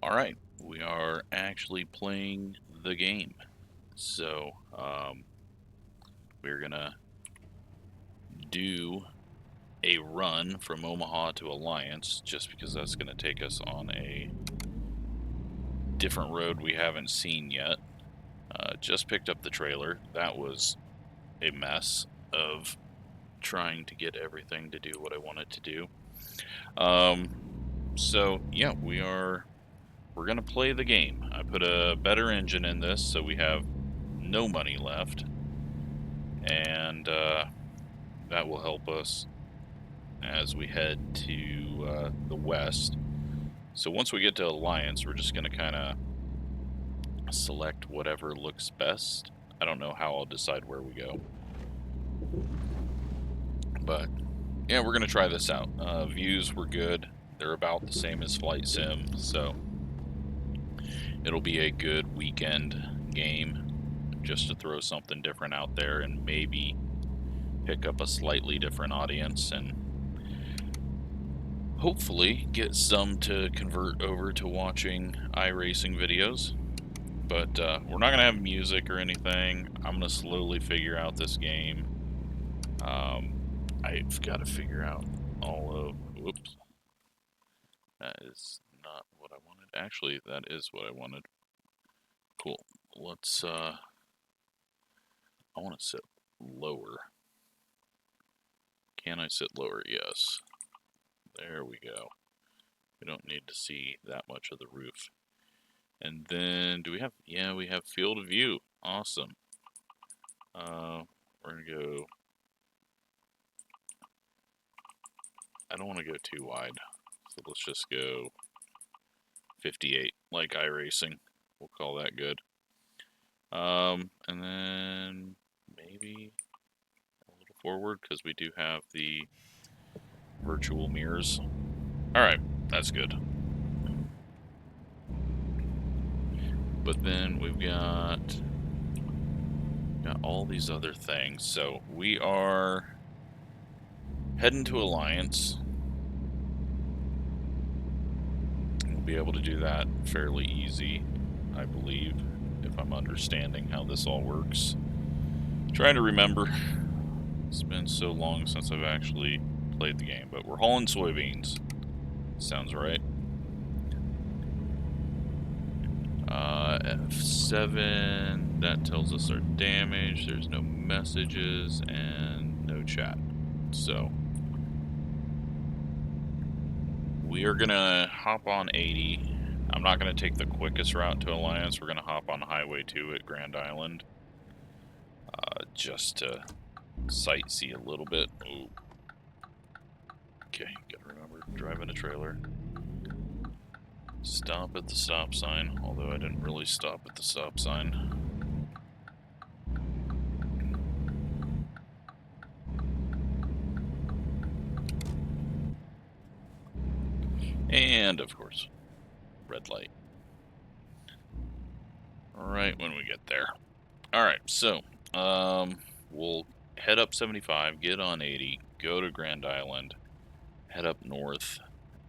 Alright, we are actually playing the game. So, we're gonna do a run from Omaha to Alliance, just because that's gonna take us on a different road we haven't seen yet. Just picked up the trailer. That was a mess of trying to get everything to do what I want it to do. So yeah, we're gonna play the game. I put a better engine in this, so we have no money left, and that will help us as we head to the west. So once we get to Alliance, we're just gonna kind of select whatever looks best. I don't know how I'll decide where we go, but yeah, we're gonna try this out. Views were good. They're about the same as Flight Sim, so it'll be a good weekend game just to throw something different out there and maybe pick up a slightly different audience and hopefully get some to convert over to watching iRacing videos. But we're not going to have music or anything. I'm going to slowly figure out this game. I've got to figure out all of... Whoops. That is not what I wanted. Actually, that is what I wanted. Cool. Let's... I want to sit lower. Can I sit lower? Yes. There we go. We don't need to see that much of the roof. And then, do we have... Yeah, we have field of view. Awesome. We're going to go... I don't want to go too wide. So let's just go 58, like iRacing. We'll call that good. And then maybe a little forward, because we do have the virtual mirrors. Alright, that's good. But then we've got all these other things. So we are heading to Alliance. We'll be able to do that fairly easy, I believe, if I'm understanding how this all works. Trying to remember. It's been so long since I've actually played the game, but we're hauling soybeans. Sounds right. F7, that tells us our damage. There's no messages and no chat. So we are gonna hop on 80. I'm not gonna take the quickest route to Alliance. We're gonna hop on Highway 2 at Grand Island, just to sightsee a little bit. Ooh. Okay, gotta remember, driving a trailer. Stop at the stop sign, although I didn't really stop at the stop sign. And, of course, red light. Right when we get there. Alright, so, we'll head up 75, get on 80, go to Grand Island, head up north,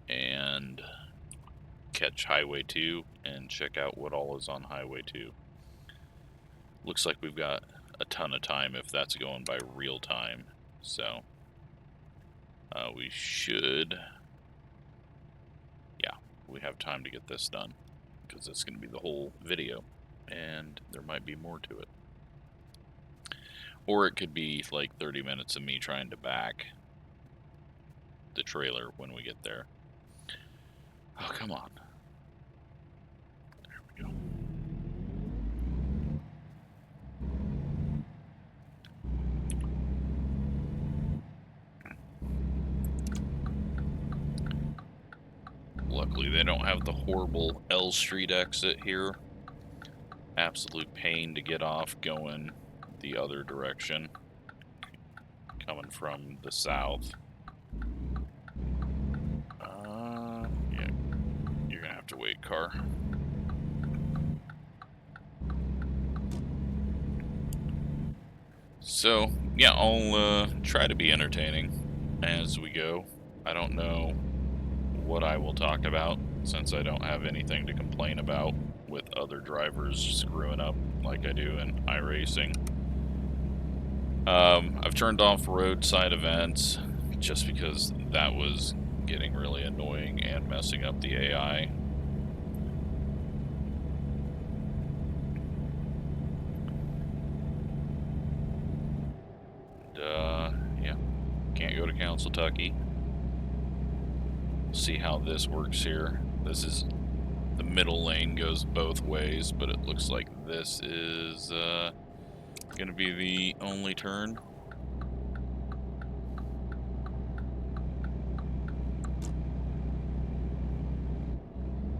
and catch Highway 2 and check out what all is on Highway 2. Looks like we've got a ton of time if that's going by real time. So we should, yeah, we have time to get this done because it's going to be the whole video and there might be more to it. Or it could be like 30 minutes of me trying to back the trailer when we get there. Oh, come on. There we go. Luckily, they don't have the horrible L Street exit here. Absolute pain to get off going the other direction. Coming from the south. Yeah, you're gonna have to wait, car. So, yeah, I'll try to be entertaining as we go. I don't know what I will talk about, since I don't have anything to complain about with other drivers screwing up like I do in iRacing. I've turned off roadside events just because that was getting really annoying and messing up the AI. Yeah, can't go to Council-Tucky. See how this works here. This is the middle lane goes both ways, but it looks like this is gonna be the only turn.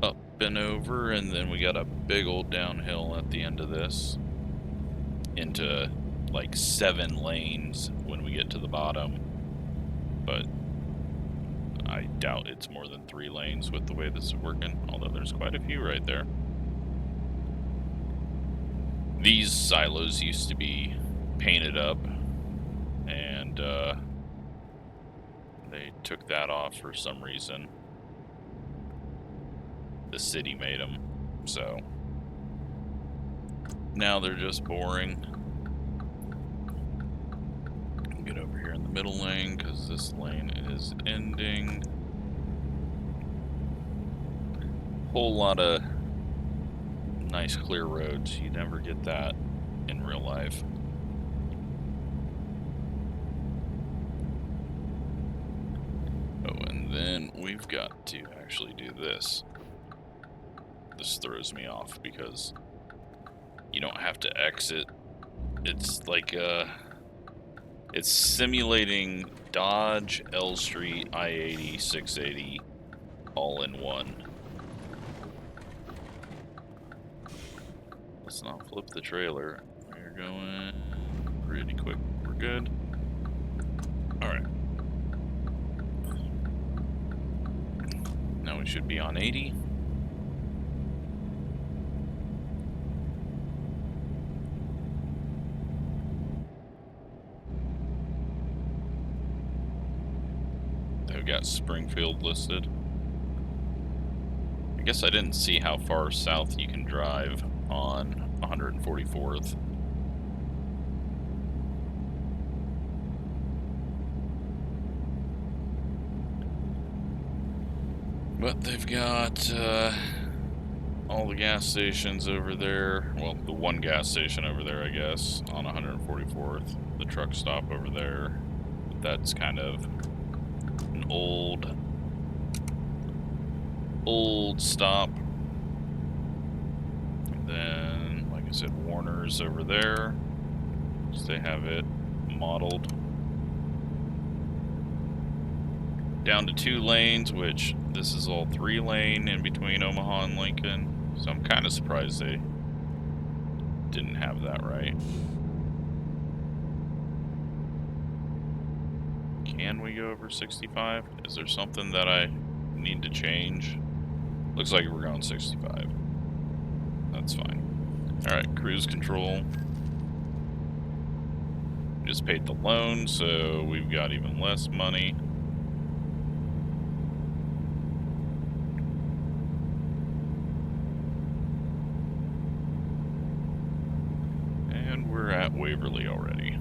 Up and over, and then we got a big old downhill at the end of this into like 7 lanes when we get to the bottom, but I doubt it's more than 3 lanes with the way this is working, although there's quite a few right there. These silos used to be painted up, and they took that off for some reason. The city made them, so now they're just boring. Get over here in the middle lane because this lane is ending. Whole lot of nice clear roads. You never get that in real life. Oh, and then we've got to actually do this. This throws me off because you don't have to exit. It's like it's simulating Dodge, L Street, I-80, 680 all in one. Let's not flip the trailer. We're going pretty quick. We're good. Alright. Now we should be on 80. They've got Springfield listed. I guess I didn't see how far south you can drive on 144th. But they've got all the gas stations over there. Well, the one gas station over there, I guess, on 144th. The truck stop over there. That's kind of an old stop. And then, like I said, Warner's over there. So they have it modeled. Down to 2 lanes, which this is all 3 lane in between Omaha and Lincoln. So I'm kind of surprised they didn't have that right. Can we go over 65? Is there something that I need to change? Looks like we're going 65. That's fine. Alright, cruise control. We just paid the loan, so we've got even less money. And we're at Waverly already.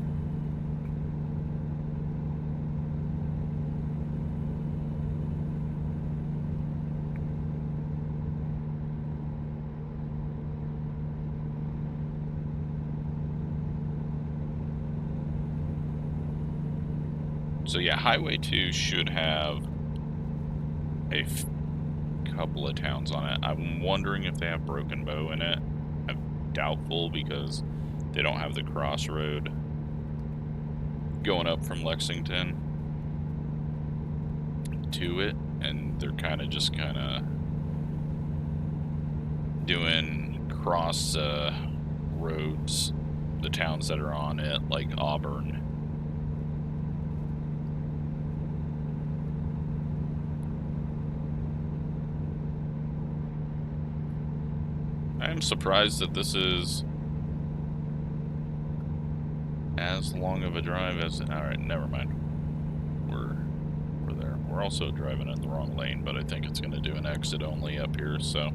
So yeah, Highway 2 should have a couple of towns on it. I'm wondering if they have Broken Bow in it. I'm doubtful because they don't have the crossroad going up from Lexington to it, and they're kind of doing cross roads, the towns that are on it, like Auburn. I'm surprised that this is as long of a drive as... Alright, never mind. We're there. we're also driving in the wrong lane, but I think it's going to do an exit only up here, so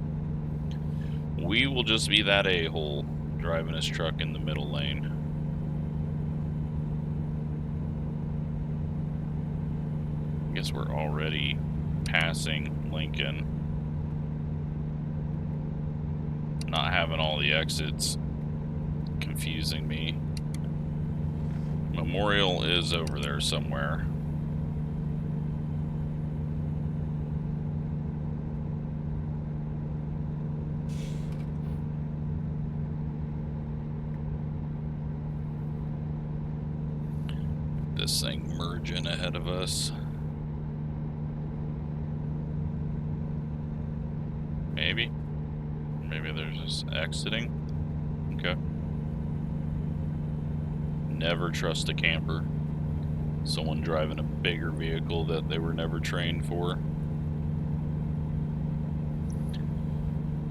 we will just be that a-hole driving his truck in the middle lane. I guess we're already passing Lincoln. Not having all the exits confusing me. Memorial is over there somewhere. This thing merging ahead of us. Maybe. Maybe they're just exiting. Okay. Never trust a camper. Someone driving a bigger vehicle that they were never trained for.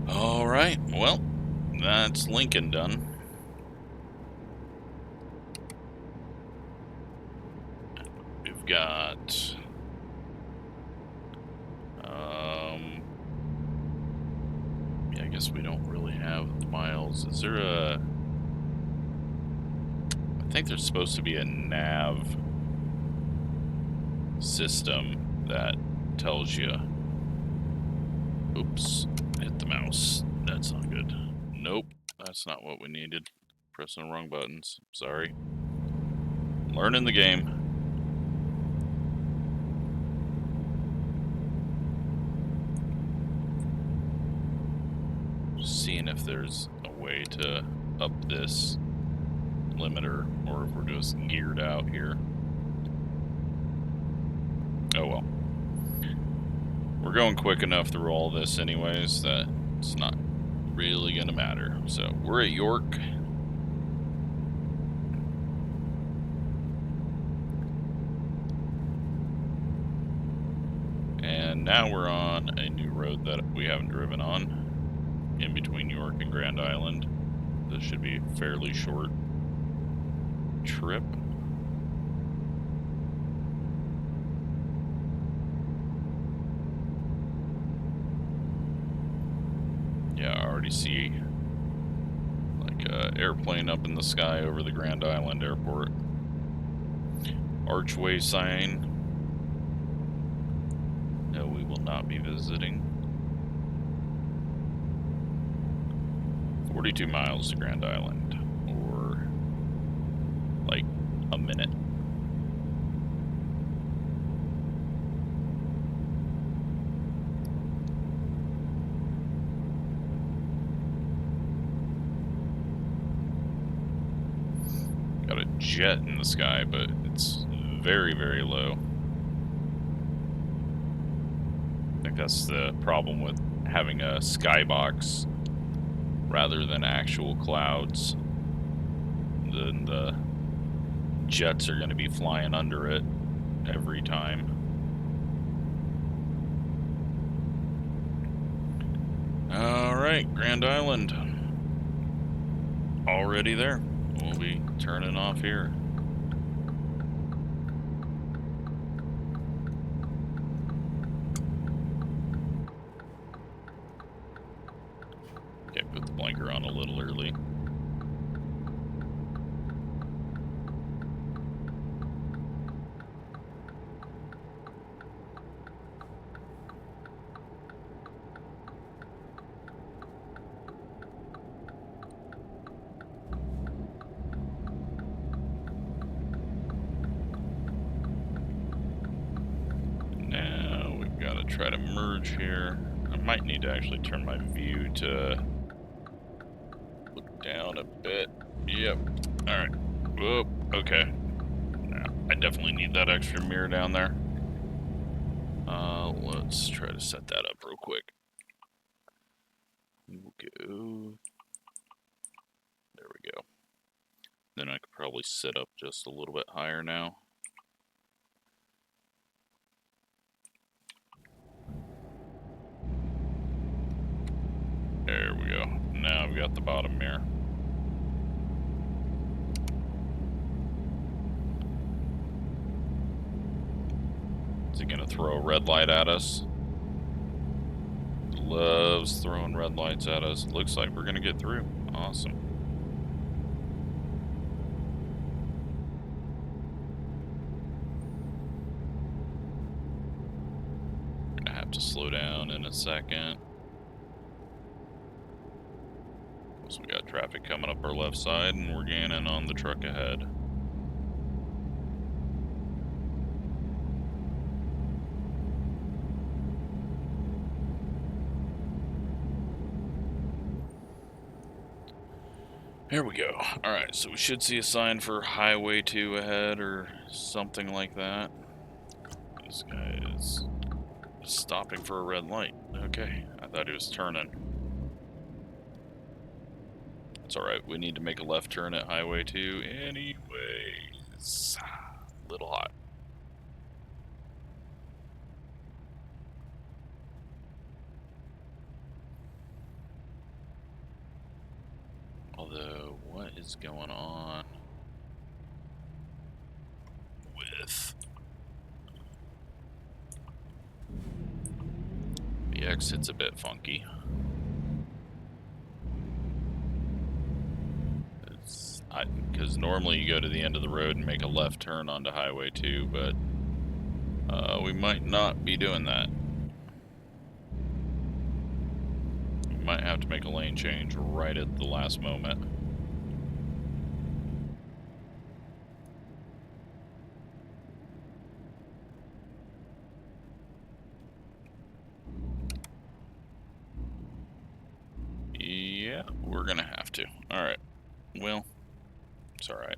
Alright, well, that's Lincoln done. We've got... yeah, I guess we don't really have the miles. Is there a... I think there's supposed to be a nav system that tells you... Oops, hit the mouse. That's not good. Nope, that's not what we needed. Pressing the wrong buttons. Sorry. Learning the game. Just seeing if there's a way to up this limiter, or if we're just geared out here. Oh well. We're going quick enough through all this anyways that it's not really gonna matter. So we're at York. And now we're on a new road that we haven't driven on, in between York and Grand Island. This should be a fairly short trip. Yeah, I already see like an airplane up in the sky over the Grand Island airport. Archway sign. No, we will not be visiting. 42 miles to Grand Island, or like a minute. Got a jet in the sky, but it's very, very low. I think that's the problem with having a skybox rather than actual clouds. Then the jets are going to be flying under it every time. Alright, Grand Island. Already there. We'll be turning off here. Okay, put the blinker on a little early. Try to merge here. I might need to actually turn my view to look down a bit. Yep. Alright. Whoop. Okay. I definitely need that extra mirror down there. Let's try to set that up real quick. We'll go. There we go. Then I could probably sit up just a little bit higher now. There we go. Now we've got the bottom mirror. Is it gonna gonna throw a red light at us. Loves throwing red lights at us. Looks like we're gonna get through. Awesome. Gonna have to slow down in a second. So we got traffic coming up our left side, and we're gaining on the truck ahead. Here we go. Alright, so we should see a sign for Highway 2 ahead or something like that. This guy is stopping for a red light. Okay, I thought he was turning. It's alright, we need to make a left turn at Highway 2 anyways. A little hot. Although, what is going on with the exit's a bit funky. Because normally you go to the end of the road and make a left turn onto Highway 2, but we might not be doing that. We might have to make a lane change right at the last moment. Yeah, we're gonna have to. Alright. Well, it's alright.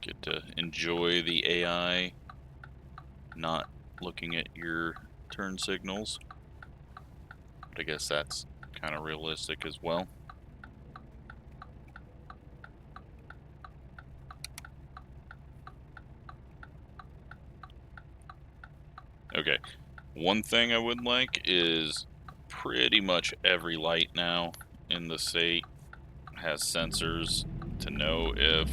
Get to enjoy the AI not looking at your turn signals. But I guess that's kind of realistic as well. Okay, one thing I would like is pretty much every light now in the state has sensors to know if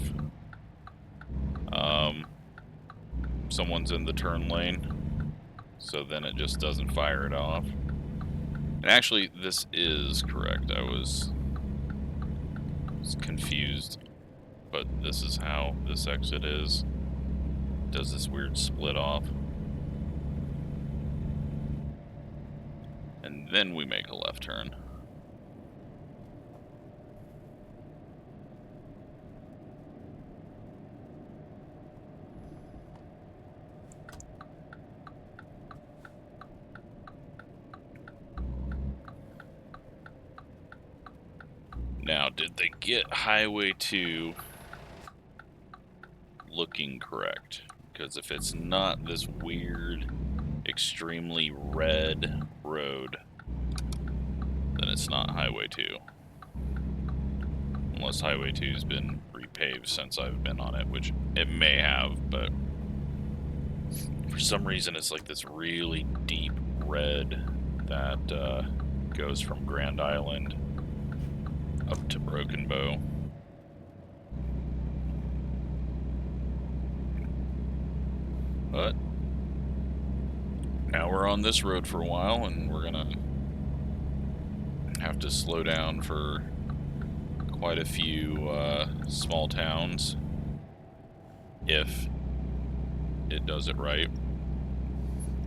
someone's in the turn lane, so then it just doesn't fire it off. And actually, this is correct. I was confused, but this is how this exit is. It does this weird split off. And then we make a left turn. Now, did they get Highway 2 looking correct? Because if it's not this weird, extremely red road, then it's not Highway 2. Unless Highway 2's been repaved since I've been on it, which it may have, but for some reason it's like this really deep red that goes from Grand Island up to Broken Bow. But now we're on this road for a while, and we're gonna have to slow down for quite a few small towns if it does it right.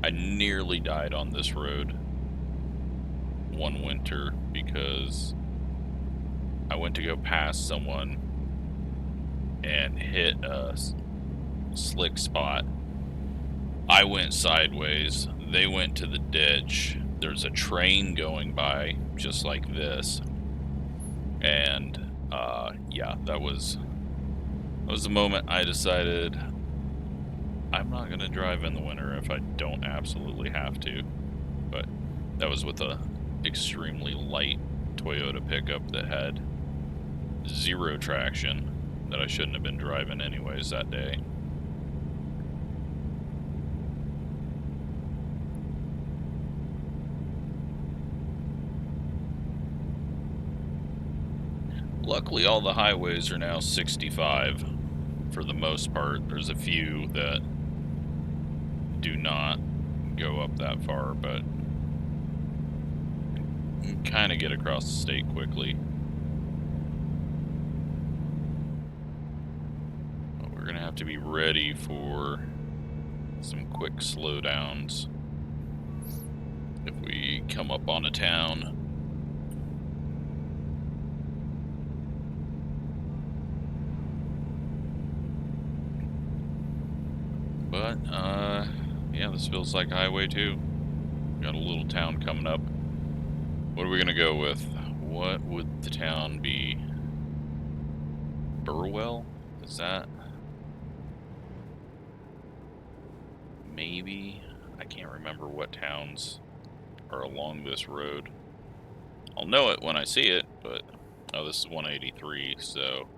I nearly died on this road one winter because I went to go past someone and hit a slick spot. I went sideways, they went to the ditch. There's a train going by just like this, and yeah, that was the moment I decided I'm not gonna drive in the winter if I don't absolutely have to. But that was with a extremely light Toyota pickup that had zero traction that I shouldn't have been driving anyways that day. Luckily, all the highways are now 65, for the most part. There's a few that do not go up that far, but you can kind of get across the state quickly. But we're going to have to be ready for some quick slowdowns if we come up on a town. But, yeah, this feels like Highway 2. Got a little town coming up. What are we gonna go with? What would the town be? Burwell? Is that? Maybe? I can't remember what towns are along this road. I'll know it when I see it, but... Oh, this is 183, so...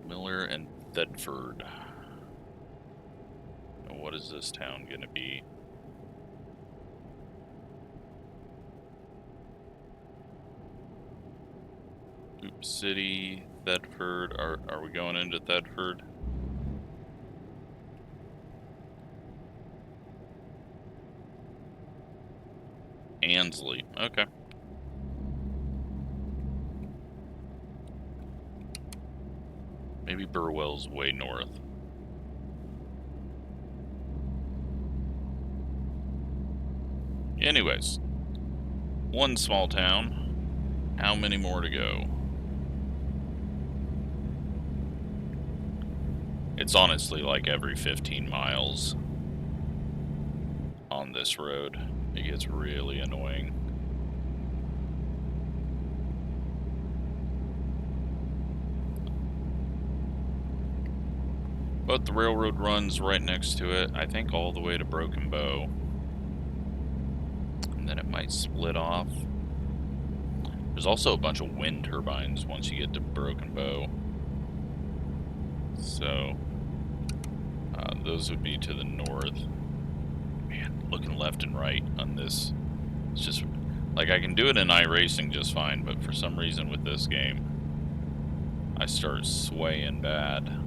Miller and Thedford. And what is this town gonna be? Oops, City, Thedford. Are we going into Thedford? Ansley. Okay. Maybe Burwell's way north. Anyways, one small town. How many more to go? It's honestly like every 15 miles on this road. It gets really annoying. But the railroad runs right next to it, I think all the way to Broken Bow. And then it might split off. There's also a bunch of wind turbines once you get to Broken Bow. So, those would be to the north. Man, looking left and right on this, it's just, like, I can do it in iRacing just fine, but for some reason with this game, I start swaying bad.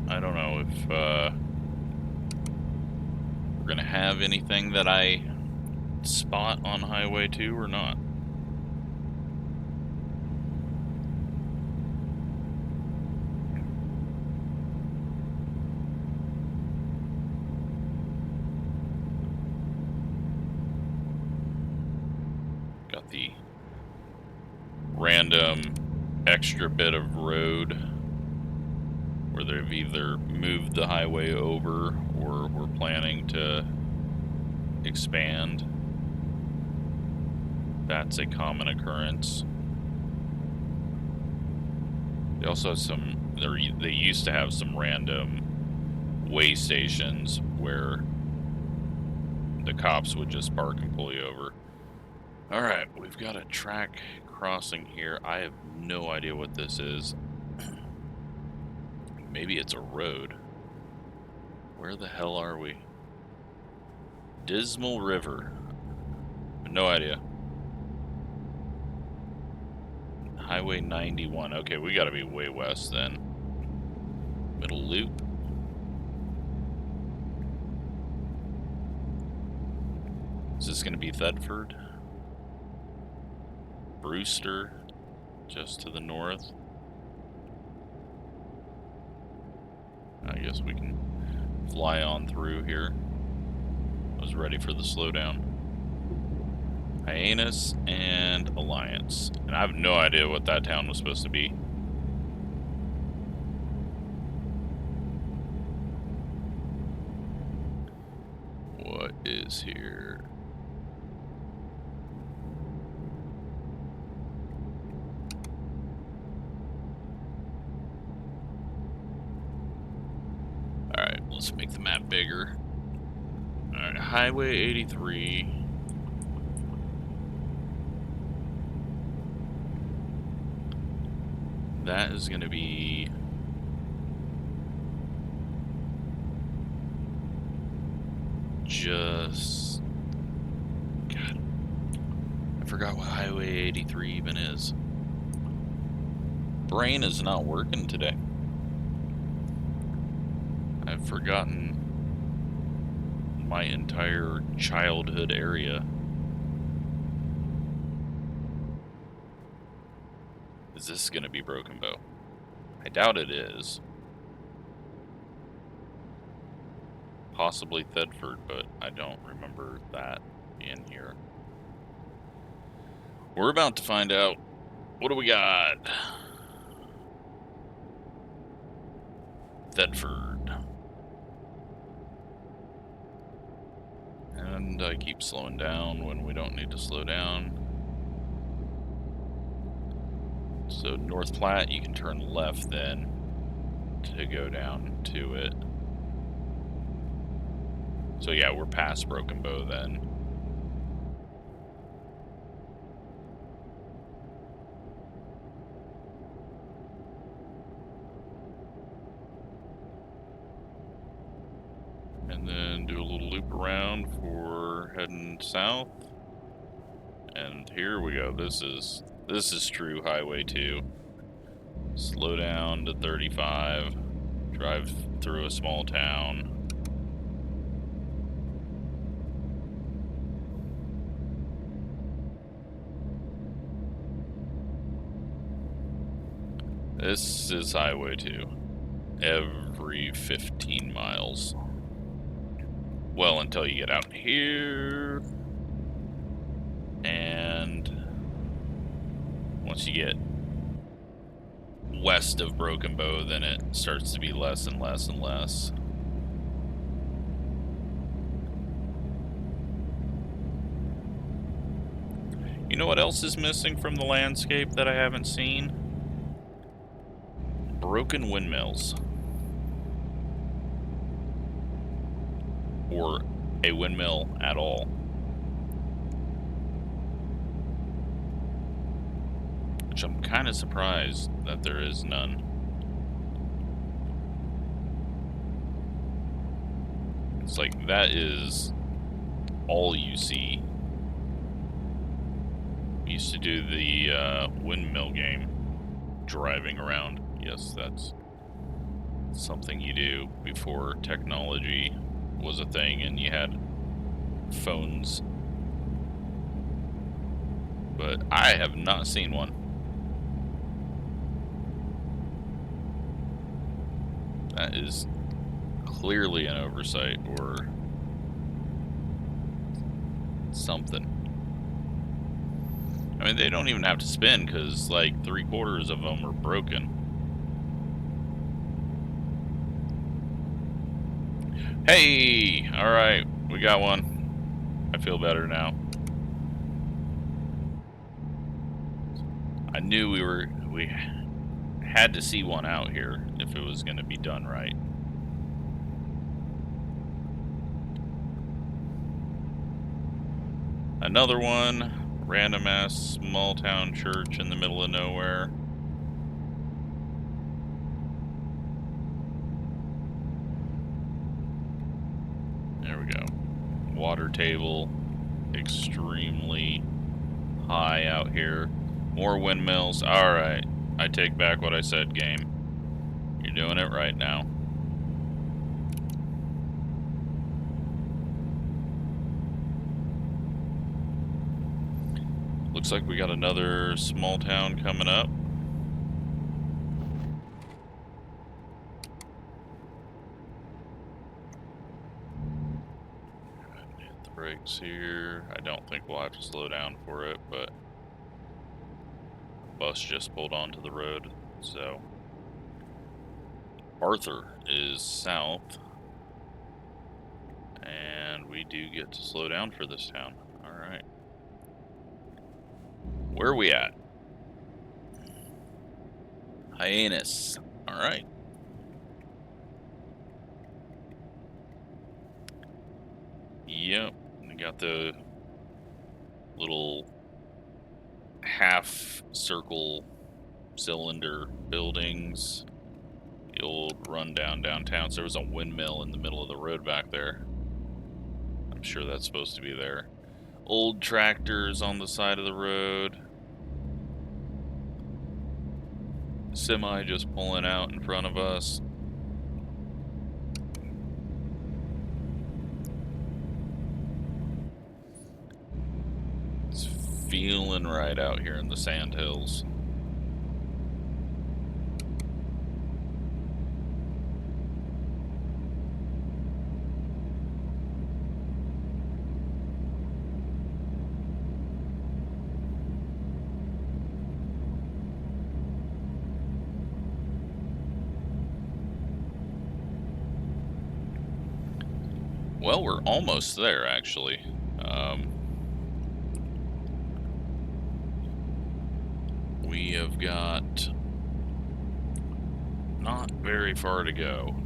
I don't know if we're gonna have anything that I spot on Highway 2 or not. Got the random extra bit of road where they've either moved the highway over or we're planning to expand. That's a common occurrence. They also have some, they used to have some random way stations where the cops would just park and pull you over. Alright, we've got a track crossing here. I have no idea what this is. Maybe it's a road. Where the hell are we? Dismal River. No idea. Highway 91. Okay, we gotta be way west then. Middle Loop. Is this gonna be Thedford? Brewster, just to the north. I guess we can fly on through here. I was ready for the slowdown. Hyannis and Alliance. And I have no idea what that town was supposed to be. What is here? Alright, let's make the map bigger. Alright, Highway 83. that is going to be just... God, I forgot what Highway 83 even is. Brain is not working today. I've forgotten my entire childhood area. Is this going to be Broken Bow? I doubt it is. Possibly Thedford, but I don't remember that being here. We're about to find out. What do we got? Thedford. And I keep slowing down when we don't need to slow down. So North Platte, you can turn left then to go down to it. So yeah, we're past Broken Bow then. And then do a little loop around for heading south. And here we go. This is true Highway 2. Slow down to 35. Drive through a small town. This is Highway 2. Every 15 miles. Well, until you get out here. And once you get west of Broken Bow, then it starts to be less and less and less. You know what else is missing from the landscape that I haven't seen? Broken windmills. Or a windmill at all. Which I'm kind of surprised that there is none. It's like, that is all you see. We used to do the windmill game, driving around. Yes, that's something you do before technology was a thing and you had phones. But I have not seen one. That is clearly an oversight or something. I mean, they don't even have to spin because like 3/4 of them are broken. Hey! Alright, we got one. I feel better now. I knew we had to see one out here if it was going to be done right. Another one, random ass small town church in the middle of nowhere. There we go. Water table, extremely high out here. More windmills. Alright, I take back what I said, game. You're doing it right now. Looks like we got another small town coming up. Hit the brakes here. I don't think we'll have to slow down for it, but the bus just pulled onto the road, so Arthur is south, and we do get to slow down for this town. Alright. Where are we at? Hyannis. Alright. Yep. We got the little half circle cylinder buildings. The old rundown downtown. So there was a windmill in the middle of the road back there. I'm sure that's supposed to be there. Old tractors on the side of the road. Semi just pulling out in front of us. It's feeling right out here in the Sandhills. Well, we're almost there, actually. We have got not very far to go.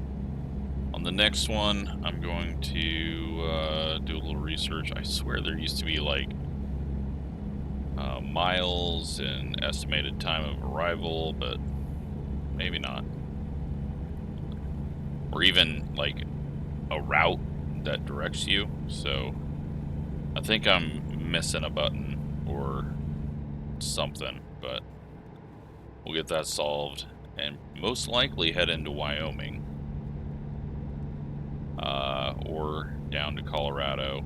On the next one, I'm going to do a little research. I swear there used to be like miles and estimated time of arrival, but maybe not. Or even like a route that directs you. So I think I'm missing a button or something, but we'll get that solved and most likely head into Wyoming or down to Colorado.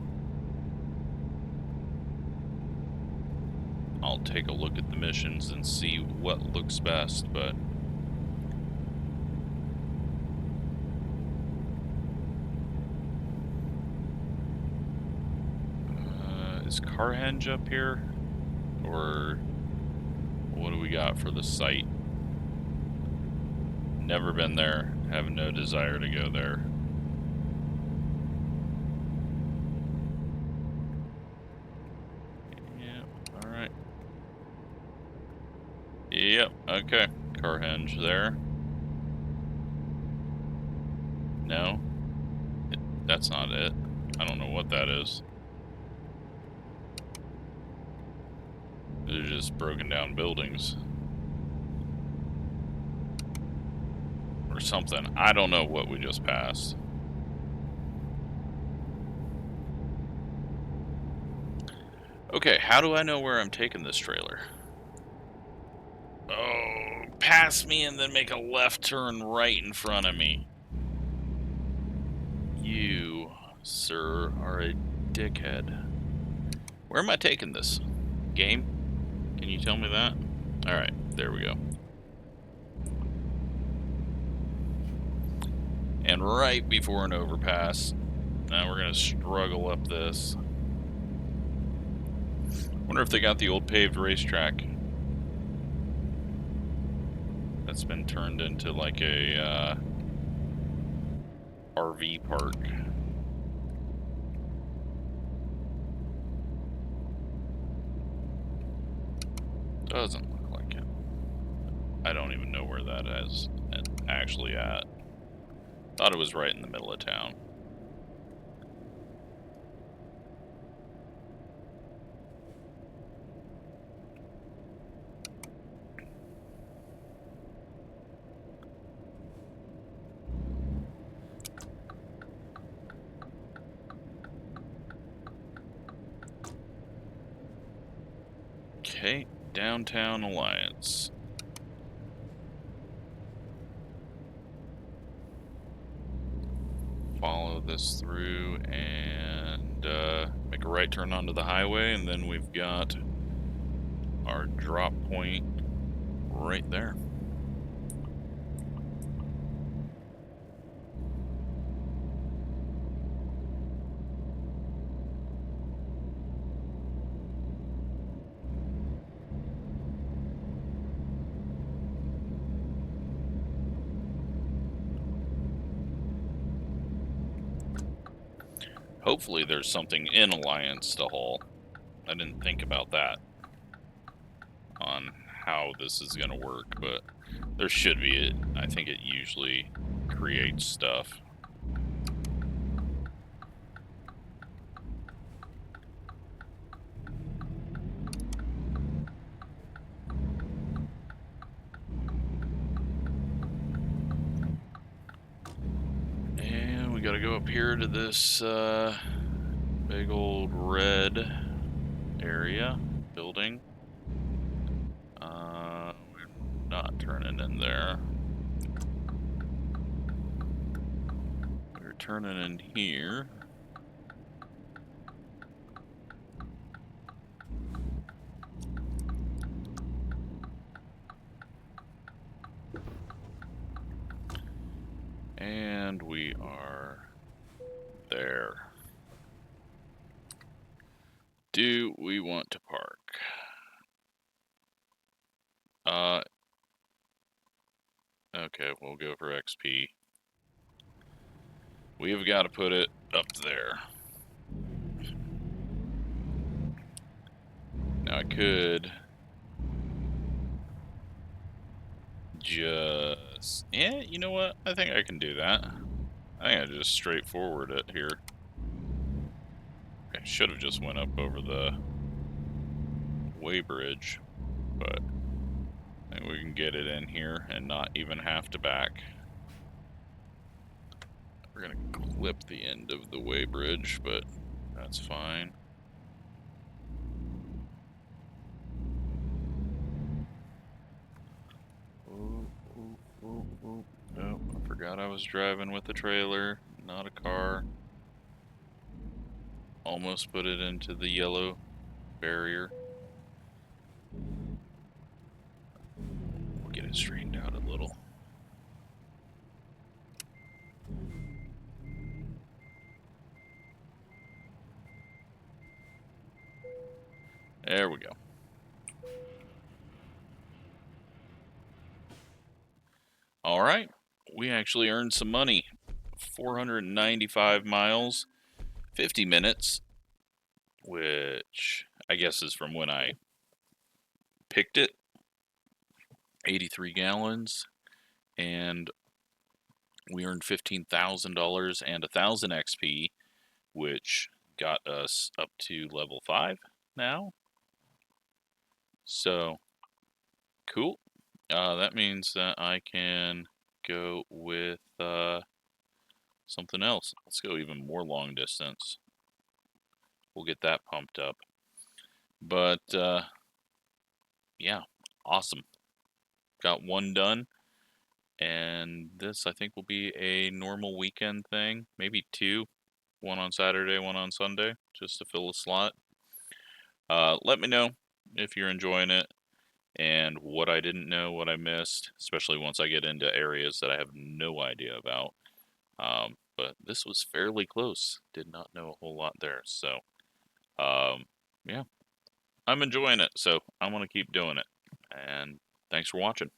I'll take a look at the missions and see what looks best, but is Carhenge up here? Or what do we got for the site? Never been there, have no desire to go there. Yep, alright. Yep, okay. Carhenge there. No, that's not it. I don't know what that is. They're just broken down buildings. Or something. I don't know what we just passed. Okay, how do I know where I'm taking this trailer? Oh, pass me and then make a left turn right in front of me. You, sir, are a dickhead. Where am I taking this? Game? Can you tell me that? Alright, there we go. And right before an overpass, now we're gonna struggle up this. Wonder if they got the old paved racetrack that's been turned into like a RV park. Doesn't look like it. I don't even know where that is actually at. Thought it was right in the middle of town. Okay, Downtown Alliance. Follow this through and make a right turn onto the highway, and then we've got our drop point right there. Hopefully there's something in Alliance to haul. I didn't think about that on how this is going to work, but there should be. I think it usually creates stuff. got to go up here to this big old red area building. We're not turning in there. We're turning in here. And we are there. Do we want to park? Okay, we'll go for XP. We've got to put it up there. Now I could just... Yeah, you know what? I think I can do that. I think I just straightforward it here. I should have just went up over the weighbridge, but I think we can get it in here and not even have to back. We're gonna clip the end of the weighbridge, but that's fine. Oh, I forgot I was driving with a trailer, not a car. Almost put it into the yellow barrier. We'll get it straightened out a little. There we go. All right, we actually earned some money. 495 miles, 50 minutes, which I guess is from when I picked it. 83 gallons, and we earned $15,000 and 1,000 XP, which got us up to level 5 now. So, cool. That means that I can go with something else. Let's go even more long distance. We'll get that pumped up. But, yeah, awesome. Got one done. And this, I think, will be a normal weekend thing. Maybe 2. One on Saturday, one on Sunday, just to fill a slot. Let me know if you're enjoying it and what I didn't know, what I missed, especially once I get into areas that I have no idea about. But this was fairly close. Did not know a whole lot there. So, yeah, I'm enjoying it. So I want to keep doing it. And thanks for watching.